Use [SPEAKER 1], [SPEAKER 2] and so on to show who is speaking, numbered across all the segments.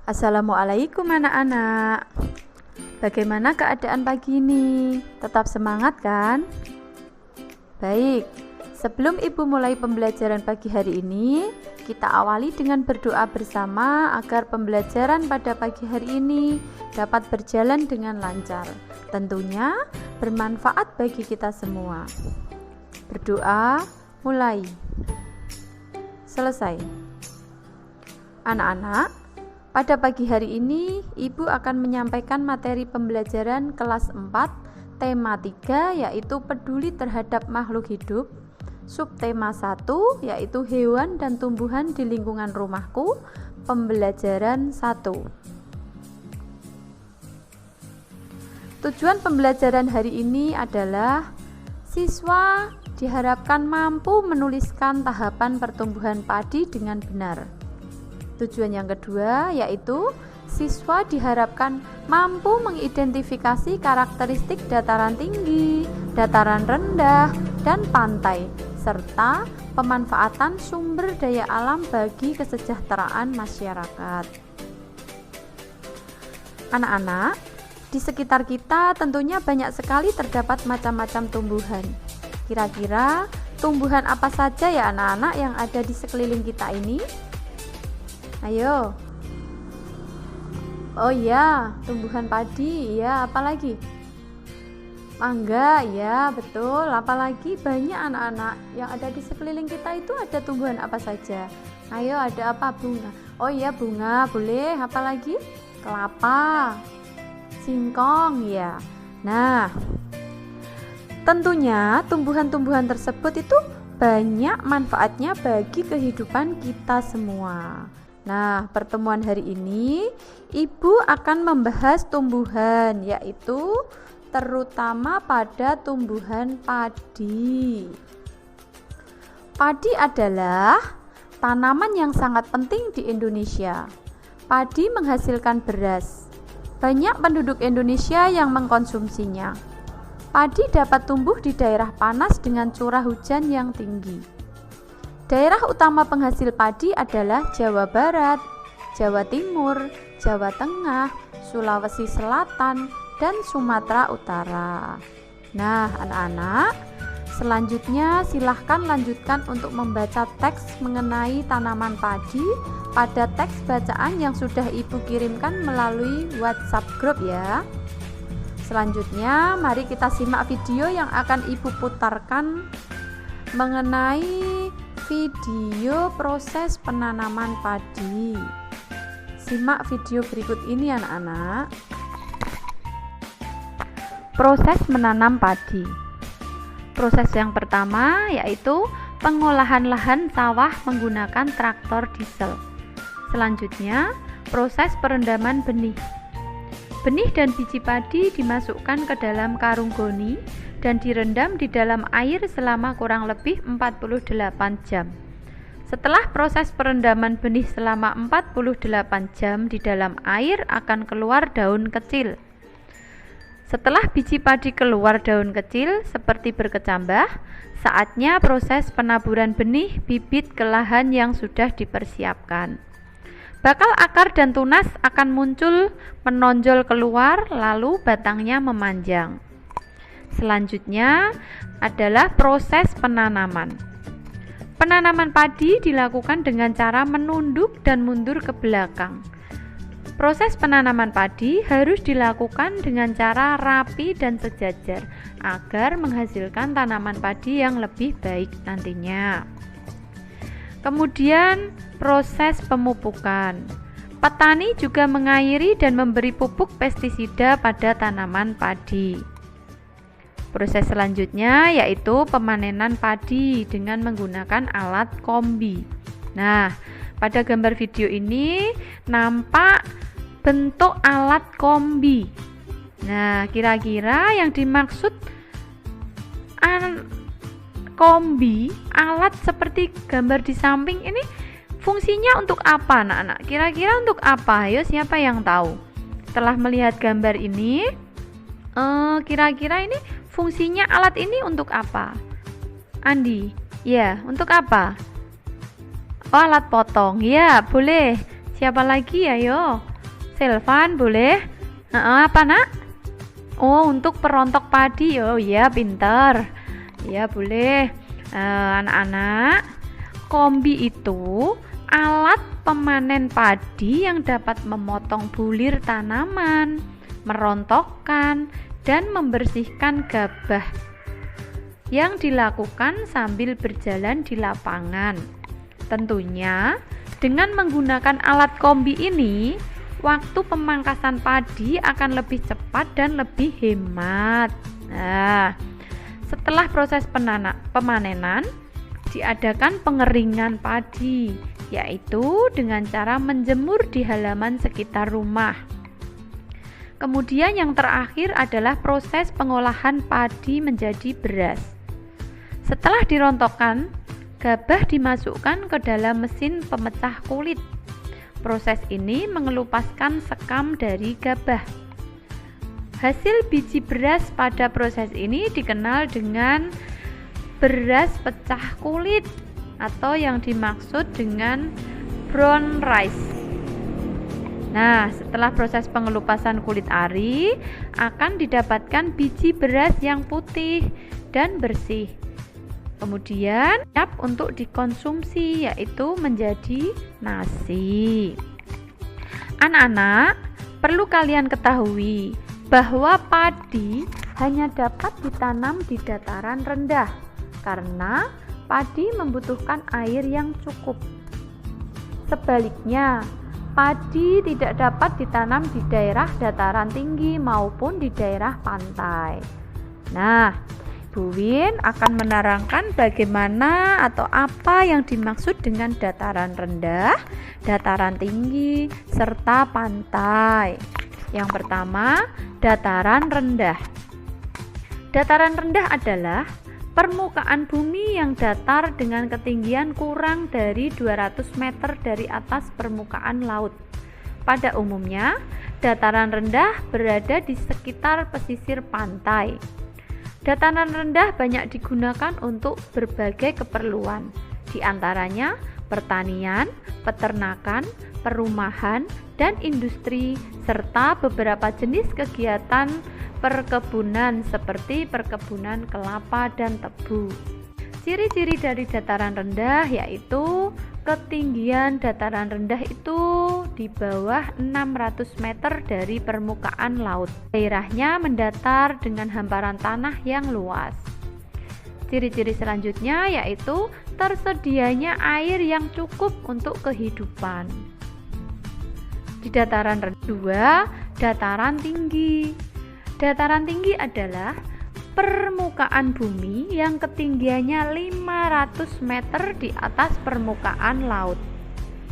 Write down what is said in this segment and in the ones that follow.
[SPEAKER 1] Assalamualaikum anak-anak. Bagaimana keadaan pagi ini? Tetap semangat kan? Baik, sebelum Ibu mulai pembelajaran pagi hari ini, kita awali dengan berdoa bersama agar pembelajaran pada pagi hari ini dapat berjalan dengan lancar. Tentunya bermanfaat bagi kita semua. Berdoa, mulai. Selesai. Anak-anak, pada pagi hari ini, Ibu akan menyampaikan materi pembelajaran kelas 4, tema 3, yaitu peduli terhadap makhluk hidup. Subtema 1, yaitu hewan dan tumbuhan di lingkungan rumahku, pembelajaran 1. Tujuan pembelajaran hari ini adalah siswa diharapkan mampu menuliskan tahapan pertumbuhan padi dengan benar. Tujuan yang kedua yaitu siswa diharapkan mampu mengidentifikasi karakteristik dataran tinggi, dataran rendah, dan pantai, serta pemanfaatan sumber daya alam bagi kesejahteraan masyarakat. Anak-anak, di sekitar kita tentunya banyak sekali terdapat macam-macam tumbuhan. Kira-kira tumbuhan apa saja ya anak-anak yang ada di sekeliling kita ini? Ayo. Oh iya, tumbuhan padi, ya, apalagi? Mangga, ya, betul. Apalagi banyak anak-anak yang ada di sekeliling kita itu ada tumbuhan apa saja? Ayo, ada apa? Bunga. Oh iya, bunga, boleh. Apalagi? Kelapa, singkong, ya. Nah, tentunya tumbuhan-tumbuhan tersebut itu banyak manfaatnya bagi kehidupan kita semua. Nah, pertemuan hari ini Ibu akan membahas tumbuhan, yaitu terutama pada tumbuhan padi. Padi adalah tanaman yang sangat penting di Indonesia. Padi menghasilkan beras. Banyak penduduk Indonesia yang mengkonsumsinya. Padi dapat tumbuh di daerah panas dengan curah hujan yang tinggi. Daerah utama penghasil padi adalah Jawa Barat, Jawa Timur, Jawa Tengah, Sulawesi Selatan, dan Sumatera Utara. Nah, anak-anak, selanjutnya silahkan lanjutkan untuk membaca teks mengenai tanaman padi pada teks bacaan yang sudah Ibu kirimkan melalui WhatsApp group ya. Selanjutnya, mari kita simak video yang akan Ibu putarkan mengenai video proses penanaman padi. Simak video berikut ini anak-anak. Proses menanam padi. Proses yang pertama yaitu pengolahan lahan sawah menggunakan traktor diesel. Selanjutnya, proses perendaman benih. Benih dan biji padi dimasukkan ke dalam karung goni dan direndam di dalam air selama kurang lebih 48 jam. Setelah proses perendaman benih selama 48 jam di dalam air akan keluar daun kecil. Setelah biji padi keluar daun kecil seperti berkecambah, saatnya proses penaburan benih bibit ke lahan yang sudah dipersiapkan. Bakal akar dan tunas akan muncul menonjol keluar lalu batangnya memanjang. Selanjutnya adalah proses penanaman. Penanaman padi dilakukan dengan cara menunduk dan mundur ke belakang. Proses penanaman padi harus dilakukan dengan cara rapi dan sejajar agar menghasilkan tanaman padi yang lebih baik nantinya. Kemudian proses pemupukan. Petani juga mengairi dan memberi pupuk pestisida pada tanaman padi. Proses selanjutnya yaitu pemanenan padi dengan menggunakan alat kombi. Nah, pada gambar video ini nampak bentuk alat kombi. Nah, kira-kira yang dimaksud kombi, alat seperti gambar di samping ini fungsinya untuk apa anak-anak? Kira-kira untuk apa? Ayo, siapa yang tahu? Setelah melihat gambar ini, kira-kira ini fungsinya alat ini untuk apa? Andi, ya, untuk apa? Oh, alat potong. Ya, boleh. Siapa lagi? Ayo. Selvan boleh? Apa nak? Oh, untuk perontok padi. Oh iya, pinter. Ya boleh. Anak-anak, kombi itu alat pemanen padi yang dapat memotong bulir tanaman, merontokkan, dan membersihkan gabah yang dilakukan sambil berjalan di lapangan. Tentunya dengan menggunakan alat kombi ini, waktu pemangkasan padi akan lebih cepat dan lebih hemat. Nah, setelah proses pemanenan, diadakan pengeringan padi, yaitu dengan cara menjemur di halaman sekitar rumah. Kemudian yang terakhir adalah proses pengolahan padi menjadi beras. Setelah dirontokkan, gabah dimasukkan ke dalam mesin pemecah kulit. Proses ini mengelupaskan sekam dari gabah. Hasil biji beras pada proses ini dikenal dengan beras pecah kulit atau yang dimaksud dengan brown rice. Nah, setelah proses pengelupasan kulit ari, akan didapatkan biji beras yang putih dan bersih. Kemudian siap untuk dikonsumsi, yaitu menjadi nasi. Anak-anak, perlu kalian ketahui bahwa padi hanya dapat ditanam di dataran rendah karena padi membutuhkan air yang cukup. Sebaliknya, padi tidak dapat ditanam di daerah dataran tinggi maupun di daerah pantai. Nah, Bu Win akan menerangkan bagaimana atau apa yang dimaksud dengan dataran rendah, dataran tinggi, serta pantai. Yang pertama, dataran rendah. Dataran rendah adalah permukaan bumi yang datar dengan ketinggian kurang dari 200 meter dari atas permukaan laut. Pada umumnya, dataran rendah berada di sekitar pesisir pantai. Dataran rendah banyak digunakan untuk berbagai keperluan, di antaranya pertanian, peternakan, perumahan, dan industri, serta beberapa jenis kegiatan perkebunan seperti perkebunan kelapa dan tebu. Ciri-ciri dari dataran rendah yaitu ketinggian dataran rendah itu di bawah 600 meter dari permukaan laut. Daerahnya mendatar dengan hamparan tanah yang luas. Ciri-ciri selanjutnya yaitu tersedianya air yang cukup untuk kehidupan. Di dataran rendah, dataran tinggi. Dataran tinggi adalah permukaan bumi yang ketinggiannya 500 meter di atas permukaan laut.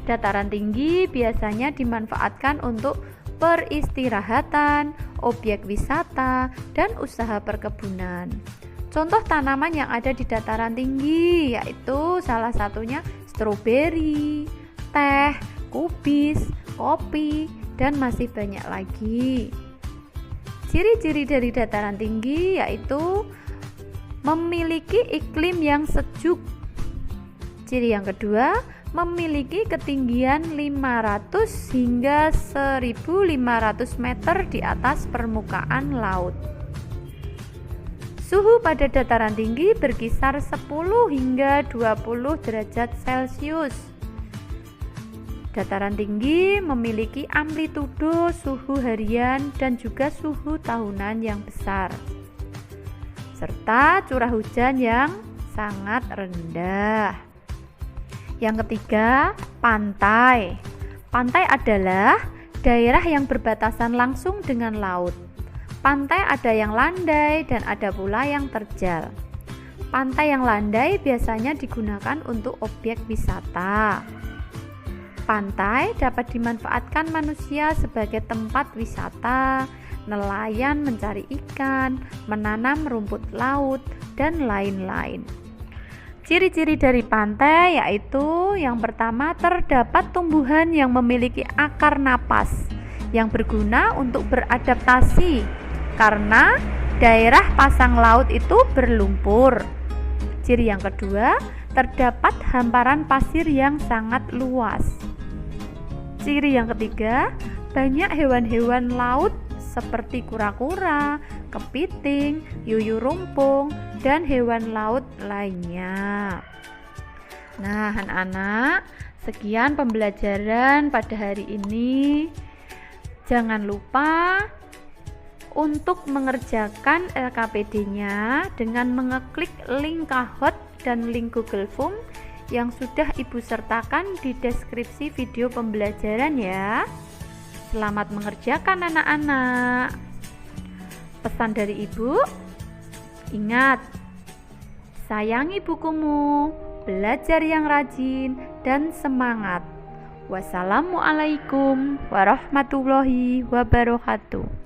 [SPEAKER 1] Dataran tinggi biasanya dimanfaatkan untuk peristirahatan, objek wisata, dan usaha perkebunan. Contoh tanaman yang ada di dataran tinggi yaitu salah satunya stroberi, teh, kubis, kopi, dan masih banyak lagi. Ciri-ciri dari dataran tinggi yaitu memiliki iklim yang sejuk. Ciri yang kedua, memiliki ketinggian 500 hingga 1500 meter di atas permukaan laut. Suhu pada dataran tinggi berkisar 10 hingga 20 derajat Celcius. Dataran tinggi memiliki amplitudo suhu harian dan juga suhu tahunan yang besar, serta curah hujan yang sangat rendah. Yang ketiga, pantai. Pantai adalah daerah yang berbatasan langsung dengan laut. Pantai ada yang landai dan ada pula yang terjal. Pantai yang landai biasanya digunakan untuk objek wisata. Pantai dapat dimanfaatkan manusia sebagai tempat wisata, nelayan mencari ikan, menanam rumput laut, dan lain-lain. Ciri-ciri dari pantai yaitu yang pertama, terdapat tumbuhan yang memiliki akar napas yang berguna untuk beradaptasi karena daerah pasang laut itu berlumpur. Ciri yang kedua, terdapat hamparan pasir yang sangat luas. Ciri yang ketiga, banyak hewan-hewan laut seperti kura-kura, kepiting, yuyu rumpung, dan hewan laut lainnya. Nah, anak-anak, sekian pembelajaran pada hari ini. Jangan lupa untuk mengerjakan LKPD-nya dengan mengeklik link Kahoot dan link Google Form yang sudah Ibu sertakan di deskripsi video pembelajaran ya. Selamat mengerjakan anak-anak. Pesan dari Ibu, ingat, sayangi bukumu, belajar yang rajin dan semangat. Wassalamualaikum warahmatullahi wabarakatuh.